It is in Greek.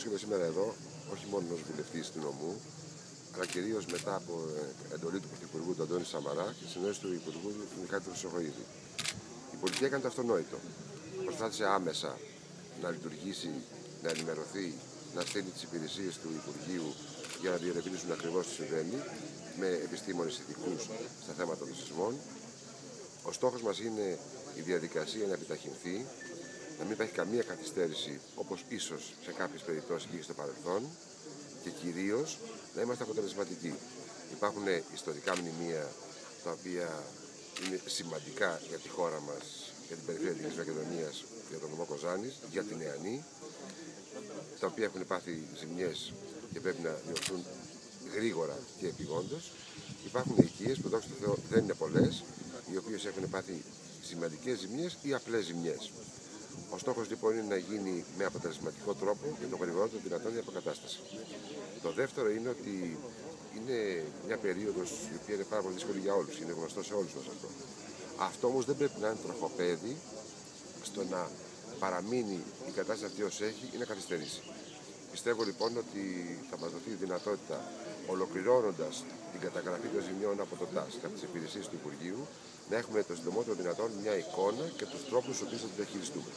βρίσκομαι σήμερα εδώ, όχι μόνο ως βουλευτής του νομού, αλλά κυρίως μετά από εντολή του Πρωθυπουργού του Αντώνη Σαμαρά και συνένωση του Υπουργού του Μιχάλη Χρυσοχοΐδη. Η πολιτεία έκανε το αυτονόητο. Προσπάθησε άμεσα να λειτουργήσει, να ενημερωθεί, να στείλει τις υπηρεσίες του Υπουργείου για να διερευνήσουν ακριβώς τι συμβαίνει, με επιστήμονες ειδικούς στα θέματα των σεισμών. Ο στόχος μας είναι η διαδικασία να επιταχυνθεί, να μην υπάρχει καμία καθυστέρηση, όπως ίσως σε κάποιες περιπτώσεις είχε στο παρελθόν, και κυρίως να είμαστε αποτελεσματικοί. Υπάρχουν ιστορικά μνημεία τα οποία είναι σημαντικά για τη χώρα μας, για την περιφέρεια της Μακεδονίας, για τον νομό Κοζάνης, για την Νεανή, τα οποία έχουν πάθει ζημιές και πρέπει να διορθούν γρήγορα και επειγόντως. Υπάρχουν οικίες που, δόξα τω Θεώ, δεν είναι πολλές, οι οποίες έχουν πάθει σημαντικές ζημιές ή απλές ζημιές. Ο στόχος λοιπόν είναι να γίνει με αποτελεσματικό τρόπο και το γρηγορότερο δυνατόν η αποκατάσταση. Το δεύτερο είναι ότι είναι μια περίοδος η οποία είναι πάρα πολύ δύσκολη για όλους, είναι γνωστό σε όλους μας αυτό. Αυτό όμως δεν πρέπει να είναι τροχοπέδι στο να παραμείνει η κατάσταση αυτή ως έχει ή να καθυστερήσει. Πιστεύω λοιπόν ότι θα μας δοθεί η δυνατότητα, ολοκληρώνοντας την καταγραφή των ζημιών από το ΤΑΣ και από τις υπηρεσίες του Υπουργείου, να έχουμε το συντομότερο δυνατόν μια εικόνα και τους τρόπους στους οποίους θα τη διαχειριστούμε.